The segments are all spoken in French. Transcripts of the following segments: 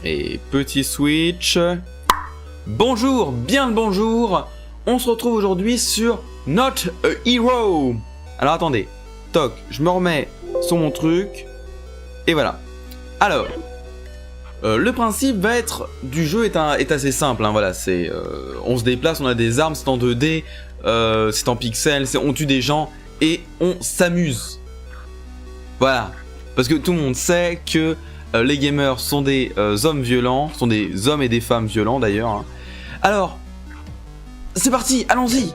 Et petit switch. Bonjour, bien le bonjour. On se retrouve aujourd'hui sur Not a Hero. Alors attendez, toc, je me remets sur mon truc. Et voilà. Alors, le principe va être du jeu est assez simple. Hein, voilà, c'est on se déplace, on a des armes, c'est en 2D, c'est en pixels, on tue des gens et on s'amuse. Voilà, parce que tout le monde sait que les gamers sont des hommes violents, sont des hommes et des femmes violents d'ailleurs. Hein. Alors, c'est parti, allons-y.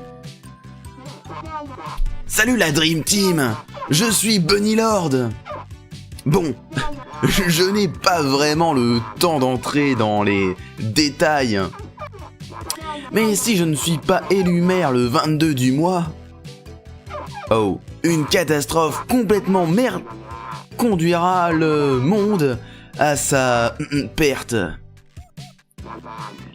Salut la Dream Team, je suis Bunny Lord. Bon, je n'ai pas vraiment le temps d'entrer dans les détails. Mais si je ne suis pas élu maire le 22 du mois... Oh, une catastrophe complètement merde conduira le monde à sa perte.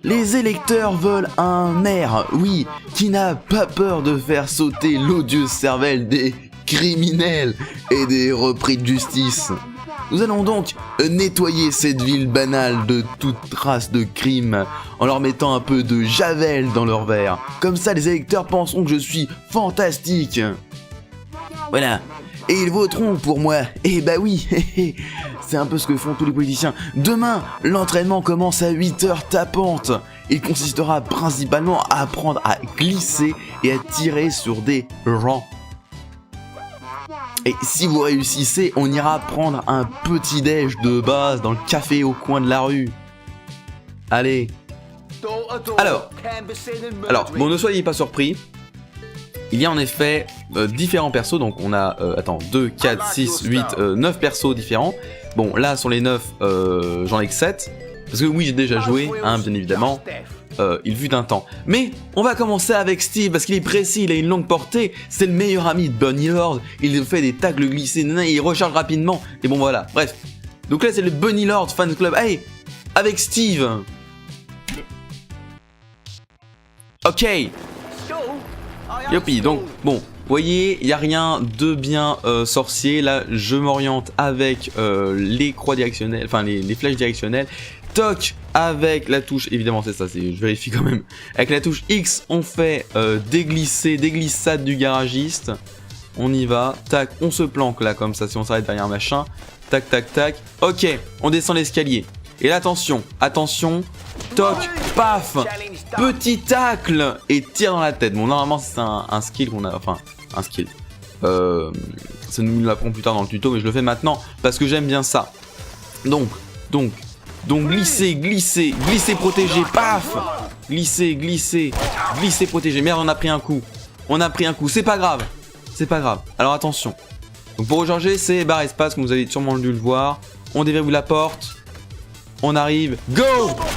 Les électeurs veulent un maire, oui, qui n'a pas peur de faire sauter l'odieuse cervelle des criminels et des repris de justice. Nous allons donc nettoyer cette ville banale de toute trace de crime en leur mettant un peu de javel dans leur verre. Comme ça, les électeurs penseront que je suis fantastique. Voilà. Et ils voteront pour moi. Eh bah oui, c'est un peu ce que font tous les politiciens. Demain, l'entraînement commence à 8h tapantes. Il consistera principalement à apprendre à glisser et à tirer sur des rangs. Et si vous réussissez, on ira prendre un petit déj de base dans le café au coin de la rue. Allez. Alors, bon, ne soyez pas surpris. Il y a en effet différents persos, donc on a, 2, 4, 6, 8, 9 persos différents. Bon, là, sur les 9, j'en ai que 7. Parce que oui, j'ai déjà joué, hein, bien évidemment. Il fut un temps. Mais on va commencer avec Steve, parce qu'il est précis, il a une longue portée. C'est le meilleur ami de Bunny Lord. Il fait des tacles glissés, il recharge rapidement. Et bon, voilà, bref. Donc là, c'est le Bunny Lord Fan Club. Allez, avec Steve. Ok. Yopi, donc bon, vous voyez, il n'y a rien de bien sorcier. Là, je m'oriente avec les croix directionnelles, enfin les flèches directionnelles. Toc, avec la touche, évidemment c'est ça, je vérifie quand même. Avec la touche X, on fait des glissades du garagiste. On y va, tac, on se planque là comme ça si on s'arrête derrière un machin. Tac, tac, tac. Ok, on descend l'escalier. Et là, attention, toc, paf, petit tacle et tire dans la tête. Bon, normalement, c'est un skill qu'on a, enfin, un skill. Ça nous l'apprend plus tard dans le tuto, mais je le fais maintenant parce que j'aime bien ça. Donc, glisser, protéger, paf, glisser, protéger. Merde, on a pris un coup, c'est pas grave. Alors attention. Donc pour recharger, c'est barre espace, comme vous avez sûrement dû le voir. On déverrouille la porte. On arrive, go,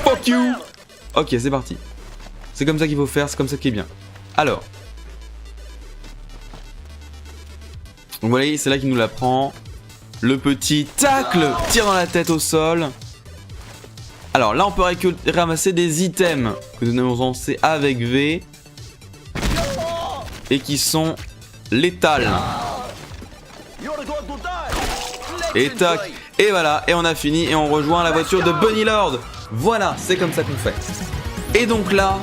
fuck you. Ok, c'est parti. C'est comme ça qu'il faut faire, c'est comme ça qui est bien. Alors. Donc vous voyez, c'est là qu'il nous l'apprend. Le petit tacle, tire dans la tête au sol. Alors là, on peut ramasser des items que nous avons lancés avec V. Et qui sont létales. Et tac. Et voilà, et on a fini et on rejoint la voiture de Bunny Lord. Voilà, c'est comme ça qu'on fait. Et donc là,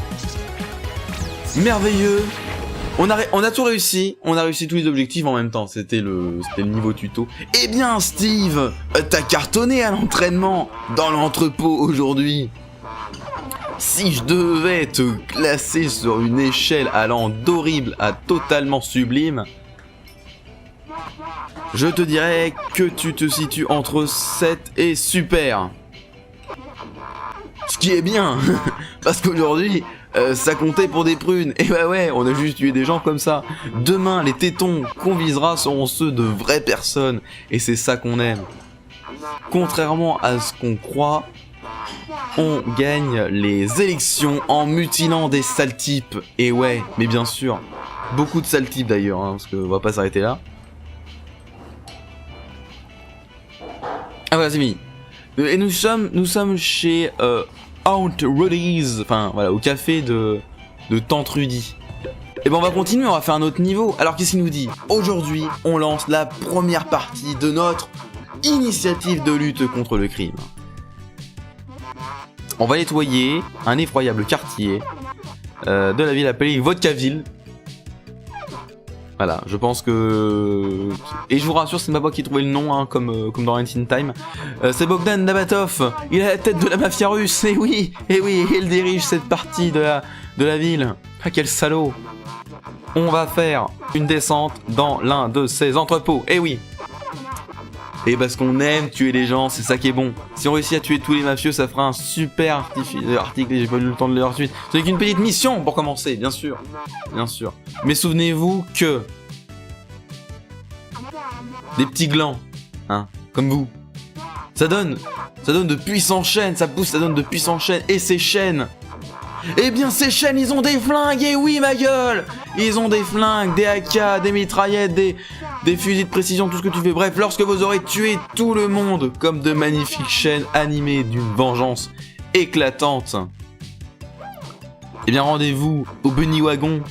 merveilleux. On a tout réussi. On a réussi tous les objectifs en même temps. C'était le niveau tuto. Eh bien, Steve, t'as cartonné à l'entraînement dans l'entrepôt aujourd'hui. Si je devais te classer sur une échelle allant d'horrible à totalement sublime, je te dirais que tu te situes entre 7 et super. Ce qui est bien, parce qu'aujourd'hui, ça comptait pour des prunes. Et bah ouais, on a juste tué des gens comme ça. Demain, les tétons qu'on visera seront ceux de vraies personnes. Et c'est ça qu'on aime. Contrairement à ce qu'on croit, on gagne les élections en mutilant des sales types. Et ouais, mais bien sûr, beaucoup de sales types d'ailleurs, hein, parce qu'on va pas s'arrêter là. Ah voilà, c'est fini. Et nous sommes chez Aunt Rudy's, enfin voilà, au café de Tante Rudy. Et ben on va continuer, on va faire un autre niveau. Alors qu'est-ce qu'il nous dit? Aujourd'hui, on lance la première partie de notre initiative de lutte contre le crime. On va nettoyer un effroyable quartier de la ville appelée Vodkaville. Voilà, je pense que... Et je vous rassure, c'est ma voix qui a trouvé le nom, hein, comme dans Rent in Time. C'est Bogdan Nabatov, il a la tête de la mafia russe, et oui, il dirige cette partie de la ville. Ah, quel salaud! On va faire une descente dans l'un de ces entrepôts, et oui! Et parce qu'on aime tuer les gens, c'est ça qui est bon. Si on réussit à tuer tous les mafieux, ça fera un super article, j'ai pas eu le temps de le lire ensuite. Ce n'est qu'une petite mission pour commencer, bien sûr. Bien sûr. Mais souvenez-vous que... des petits glands, hein, comme vous. Ça donne de puissants chaînes, ça donne de puissants chaînes, et ces chaînes... Eh bien ces chaînes, ils ont des flingues, et oui ma gueule! Ils ont des flingues, des AK, des mitraillettes, des fusils de précision, tout ce que tu veux. Bref, lorsque vous aurez tué tout le monde comme de magnifiques chaînes animées d'une vengeance éclatante, eh bien rendez-vous au Bunny Wagon,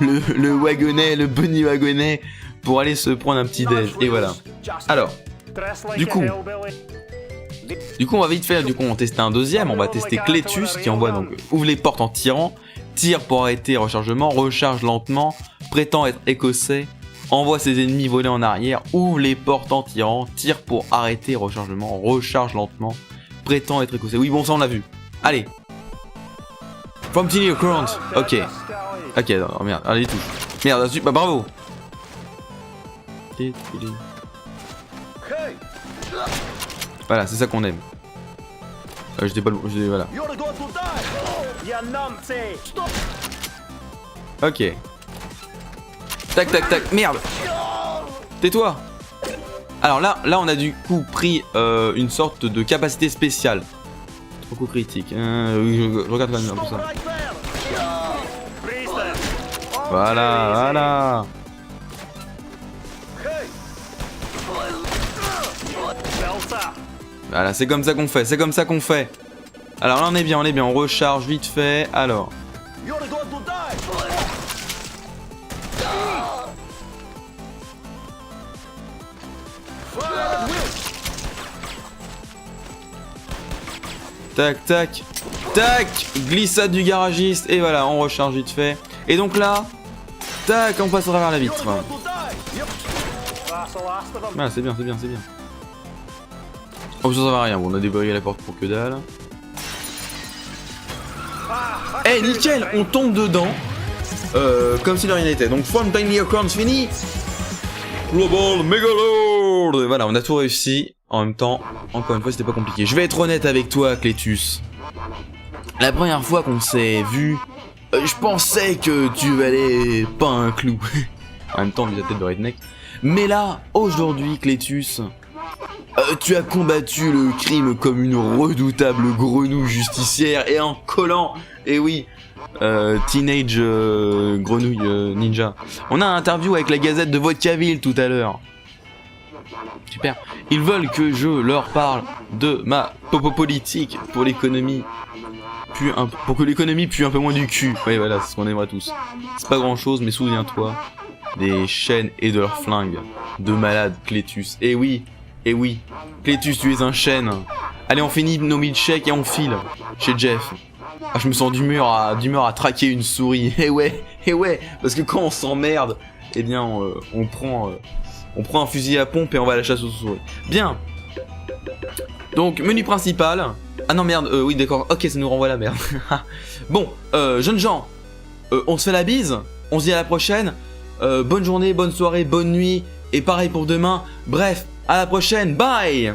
le wagonnet, le Bunny Wagonnet, pour aller se prendre un petit déj. Et voilà. Alors, du coup, on va vite faire, on va tester un deuxième, on va tester Cletus qui envoie donc ouvre les portes en tirant, tire pour arrêter rechargement, recharge lentement, prétend être écossais, envoie ses ennemis voler en arrière, ouvre les portes en tirant, tire pour arrêter rechargement, recharge lentement, prétend être écossais. Oui bon ça on l'a vu. Allez. From Tiny Current. Ok. Ok, non, merde, allez touche. Merde, bah bravo. Voilà, c'est ça qu'on aime. J'étais pas... voilà. Ok. Tac, tac, tac. Merde. Tais-toi. Alors là, on a du coup pris une sorte de capacité spéciale. Trop coup critique. Je regarde quand même un peu ça. Voilà, voilà. Voilà, c'est comme ça qu'on fait, c'est comme ça qu'on fait. Alors là on est bien, on recharge vite fait, alors. Tac, tac, tac, glissade du garagiste, et voilà, on recharge vite fait. Et donc là, tac, on passe à travers la vitre. Voilà, c'est bien, c'est bien, c'est bien. Oh, ça va rien, bon, on a déverrouillé la porte pour que dalle. Eh, hey, nickel, on tombe dedans. Comme si de rien n'était. Donc, From Tiny Acorns fini. Global Megalord. Voilà, on a tout réussi. En même temps, encore une fois, c'était pas compliqué. Je vais être honnête avec toi, Cletus. La première fois qu'on s'est vu, je pensais que tu valais pas un clou. En même temps, vu ta tête de redneck. Mais là, aujourd'hui, Cletus... tu as combattu le crime comme une redoutable grenouille justicière et en collant, et oui, Teenage Grenouille Ninja. On a un interview avec la Gazette de Vodkaville tout à l'heure. Super. Ils veulent que je leur parle de ma politique pour l'économie. Pour que l'économie pue un peu moins du cul. Oui, voilà, c'est ce qu'on aimerait tous. C'est pas grand chose, mais souviens-toi des chaînes et de leurs flingues. De malade, Cletus. Et oui. Et oui, Cletus, tu es un chêne. Allez, on finit nos milkshakes et on file chez Jeff. Ah, je me sens d'humeur à traquer une souris. Eh ouais, parce que quand on s'emmerde, eh bien, on prend un fusil à pompe et on va à la chasse aux souris. Bien. Donc, menu principal. Ah non, merde, oui, d'accord. Ok, ça nous renvoie à la merde. Bon, jeunes gens, on se fait la bise. On se dit à la prochaine. Bonne journée, bonne soirée, bonne nuit. Et pareil pour demain. Bref. À la prochaine, bye!